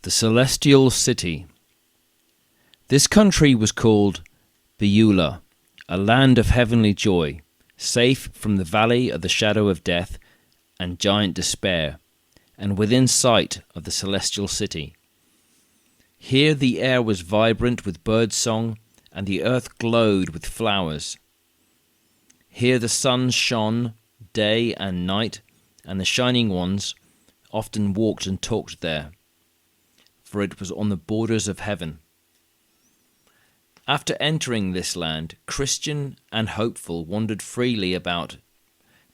The Celestial City. This country was called Beulah, a land of heavenly joy, safe from the valley of the shadow of death and giant despair, and within sight of the Celestial City. Here the air was vibrant with bird song, and the earth glowed with flowers. Here the sun shone day and night, and the Shining Ones often walked and talked there, for it was on the borders of heaven. After entering this land, Christian and hopeful wandered freely about,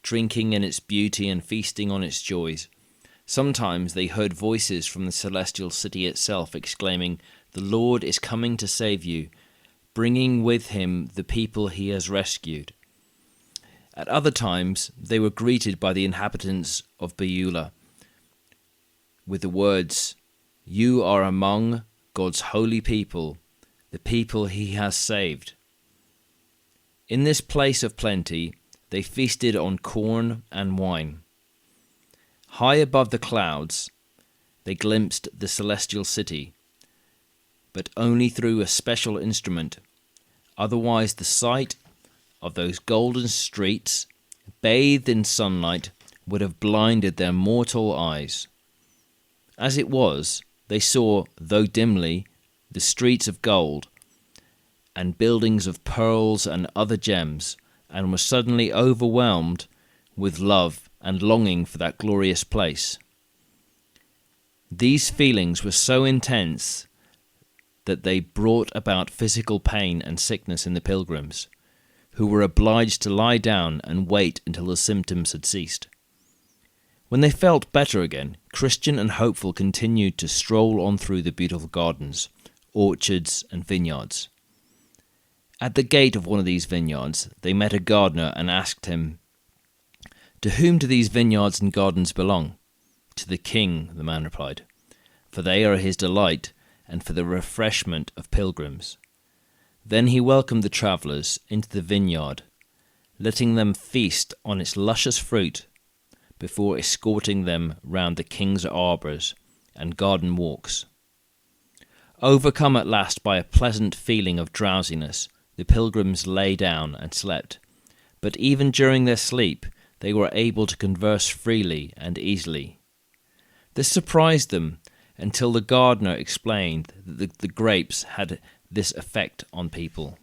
drinking in its beauty and feasting on its joys. Sometimes they heard voices from the celestial city itself exclaiming, "The Lord is coming to save you, bringing with him the people he has rescued." At other times, they were greeted by the inhabitants of Beulah with the words, "You are among God's holy people, the people he has saved." In this place of plenty, they feasted on corn and wine. High above the clouds, they glimpsed the celestial city, but only through a special instrument. Otherwise, the sight of those golden streets, bathed in sunlight, would have blinded their mortal eyes. As it was, they saw, though dimly, the streets of gold and buildings of pearls and other gems, and were suddenly overwhelmed with love and longing for that glorious place. These feelings were so intense that they brought about physical pain and sickness in the pilgrims, who were obliged to lie down and wait until the symptoms had ceased. When they felt better again, Christian and hopeful continued to stroll on through the beautiful gardens, orchards, and vineyards. At the gate of one of these vineyards, they met a gardener and asked him, "To whom do these vineyards and gardens belong?" "To the king," the man replied, "for they are his delight and for the refreshment of pilgrims." Then he welcomed the travellers into the vineyard, letting them feast on its luscious fruit before escorting them round the king's arbours and garden walks. Overcome at last by a pleasant feeling of drowsiness, the pilgrims lay down and slept. But even during their sleep, they were able to converse freely and easily. This surprised them until the gardener explained that the grapes had this effect on people.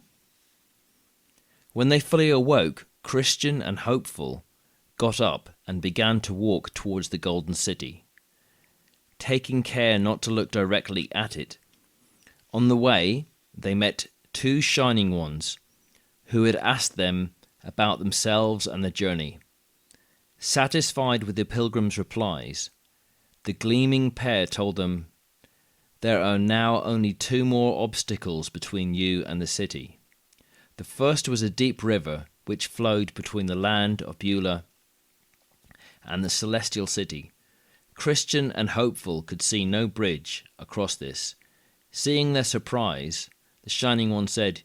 When they fully awoke, Christian and hopeful got up and began to walk towards the golden city, taking care not to look directly at it. On the way, they met two Shining Ones who had asked them about themselves and the journey. Satisfied with the pilgrims' replies, the gleaming pair told them, "There are now only two more obstacles between you and the city." The first was a deep river which flowed between the land of Beulah and the celestial city. Christian and hopeful could see no bridge across this. Seeing their surprise, the Shining One said,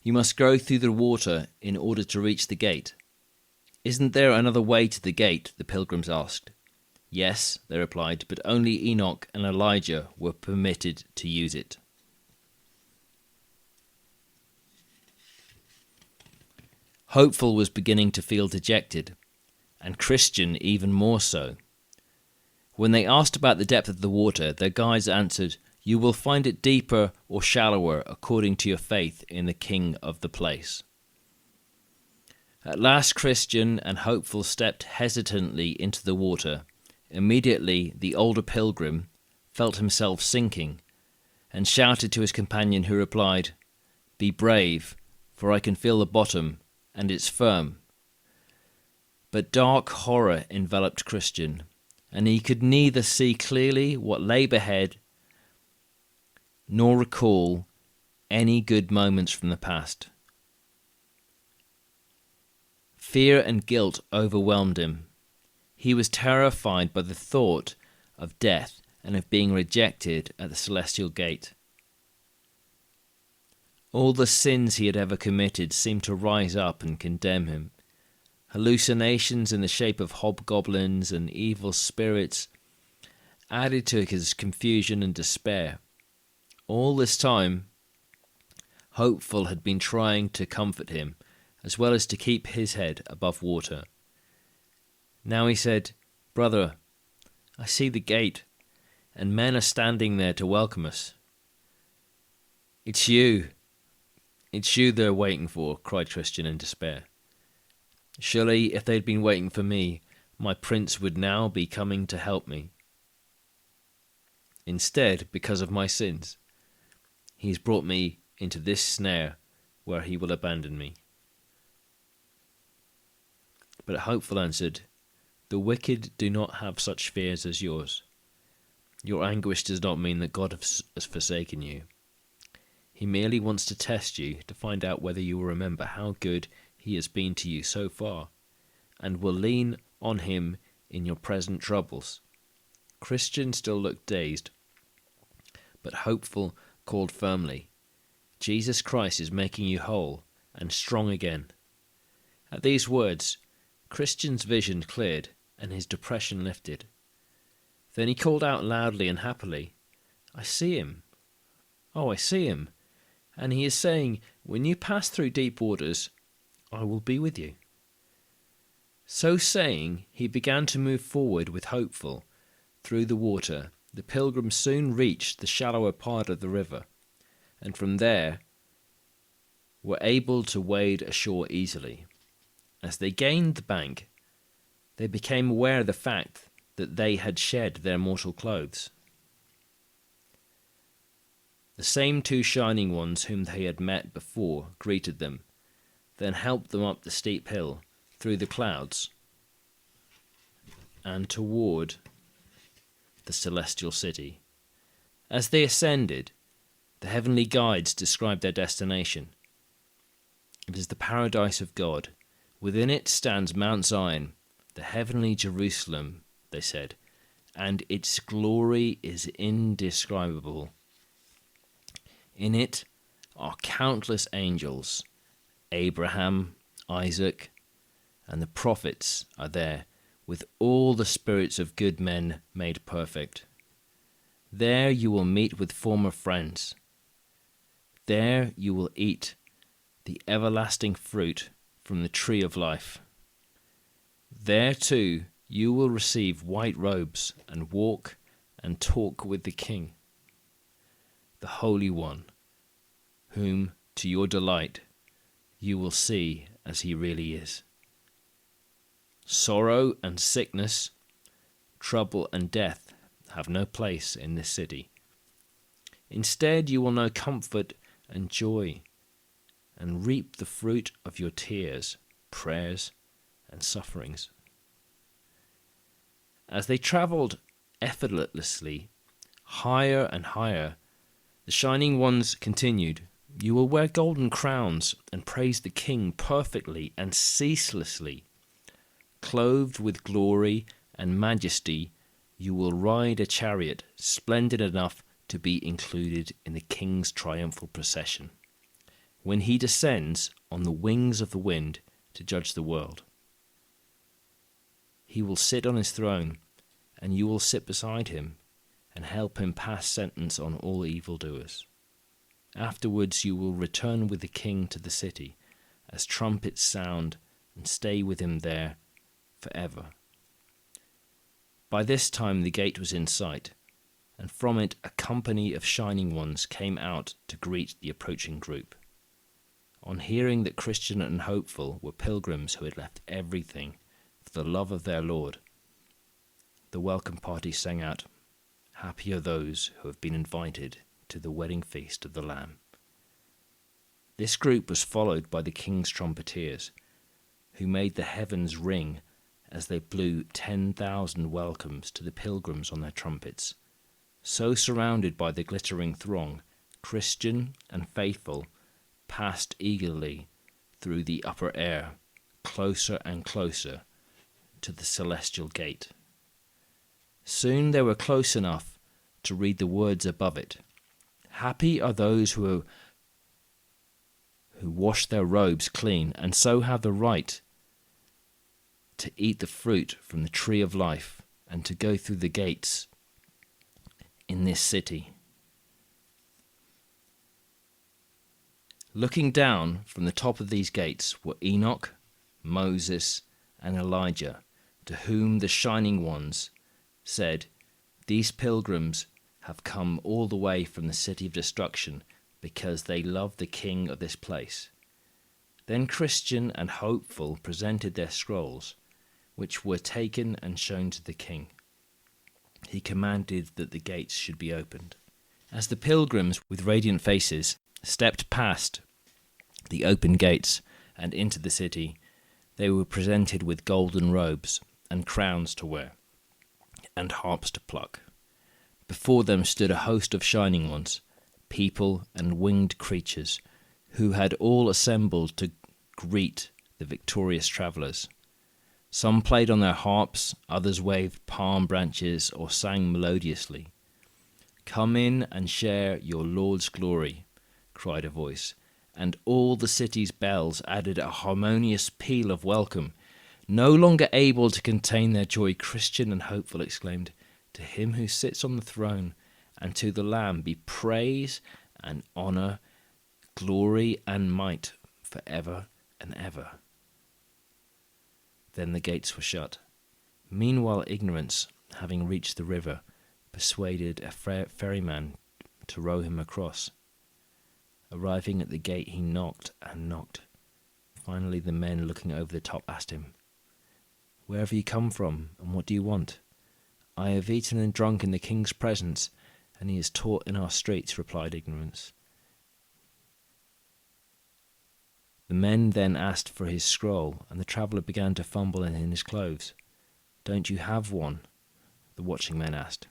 "You must go through the water in order to reach the gate." "Isn't there another way to the gate?" the pilgrims asked. "Yes," they replied, "but only Enoch and Elijah were permitted to use it." Hopeful was beginning to feel dejected, and Christian even more so. When they asked about the depth of the water, their guides answered, "You will find it deeper or shallower according to your faith in the king of the place." At last Christian and hopeful stepped hesitantly into the water. Immediately the older pilgrim felt himself sinking and shouted to his companion, who replied, "Be brave, for I can feel the bottom, and it's firm." But dark horror enveloped Christian, and he could neither see clearly what lay ahead nor recall any good moments from the past. Fear and guilt overwhelmed him. He was terrified by the thought of death and of being rejected at the celestial gate. All the sins he had ever committed seemed to rise up and condemn him. Hallucinations in the shape of hobgoblins and evil spirits added to his confusion and despair. All this time, Hopeful had been trying to comfort him, as well as to keep his head above water. Now he said, "Brother, I see the gate, and men are standing there to welcome us." It's you they're waiting for," cried Christian in despair. "Surely, if they'd been waiting for me, my prince would now be coming to help me. Instead, because of my sins, he's brought me into this snare where he will abandon me." But Hopeful answered, "The wicked do not have such fears as yours. Your anguish does not mean that God has forsaken you. He merely wants to test you to find out whether you will remember how good he has been to you so far, and will lean on him in your present troubles." Christian still looked dazed, but Hopeful called firmly, "Jesus Christ is making you whole and strong again." At these words, Christian's vision cleared and his depression lifted. Then he called out loudly and happily, "I see him. Oh, I see him. And he is saying, 'When you pass through deep waters, I will be with you.'" So saying, he began to move forward with Hopeful through the water. The pilgrims soon reached the shallower part of the river, and from there were able to wade ashore easily. As they gained the bank, they became aware of the fact that they had shed their mortal clothes. The same two shining ones whom they had met before greeted them, then helped them up the steep hill, through the clouds, and toward the celestial city. As they ascended, the heavenly guides described their destination. It is the paradise of God. Within it stands Mount Zion, the heavenly Jerusalem, they said, and its glory is indescribable. In it are countless angels. Abraham, Isaac, and the prophets are there, with all the spirits of good men made perfect. There you will meet with former friends. There you will eat the everlasting fruit from the tree of life. There too you will receive white robes and walk and talk with the King, the Holy One, whom, to your delight, you will see as he really is. Sorrow and sickness, trouble and death have no place in this city. Instead, you will know comfort and joy, and reap the fruit of your tears, prayers, and sufferings. As they travelled effortlessly, higher and higher, the Shining Ones continued, "You will wear golden crowns and praise the King perfectly and ceaselessly. Clothed with glory and majesty, you will ride a chariot splendid enough to be included in the King's triumphal procession, when he descends on the wings of the wind to judge the world. He will sit on his throne, and you will sit beside him and help him pass sentence on all evildoers. Afterwards you will return with the King to the city, as trumpets sound, and stay with him there forever." By this time the gate was in sight, and from it a company of Shining Ones came out to greet the approaching group. On hearing that Christian and Hopeful were pilgrims who had left everything for the love of their Lord, the welcome party sang out, "Happy are those who have been invited to the wedding feast of the Lamb." This group was followed by the King's trumpeters, who made the heavens ring as they blew 10,000 welcomes to the pilgrims on their trumpets. So surrounded by the glittering throng, Christian and Faithful passed eagerly through the upper air, closer and closer to the celestial gate. Soon they were close enough to read the words above it. "Happy are those who wash their robes clean, and so have the right to eat the fruit from the tree of life and to go through the gates in this city. Looking down from the top of these gates were Enoch, Moses, and Elijah, to whom the Shining Ones said, "These pilgrims have come all the way from the city of destruction because they love the king of this place." Then Christian and Hopeful presented their scrolls, which were taken and shown to the king. He commanded that the gates should be opened. As the pilgrims, with radiant faces, stepped past the open gates and into the city, they were presented with golden robes and crowns to wear, and harps to pluck. Before them stood a host of Shining Ones, people and winged creatures, who had all assembled to greet the victorious travellers. Some played on their harps, others waved palm branches or sang melodiously. "Come in and share your Lord's glory," cried a voice, and all the city's bells added a harmonious peal of welcome. No longer able to contain their joy, Christian and Hopeful exclaimed, "To him who sits on the throne and to the Lamb be praise and honour, glory and might for ever and ever." Then the gates were shut. Meanwhile, Ignorance, having reached the river, persuaded a ferryman to row him across. Arriving at the gate, he knocked and knocked. Finally, the men looking over the top asked him, "Where have you come from, and what do you want?" "I have eaten and drunk in the king's presence, and he has taught in our streets," replied Ignorance. The men then asked for his scroll, and the traveller began to fumble in his clothes. "Don't you have one?" the watching men asked,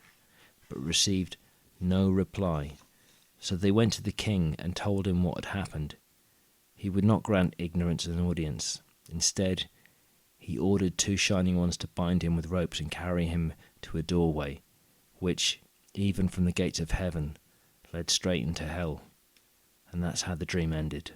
but received no reply. So they went to the king and told him what had happened. He would not grant Ignorance an audience. Instead, he ordered 2 Shining Ones to bind him with ropes and carry him to a doorway, which, even from the gates of heaven, led straight into hell. And that's how the dream ended.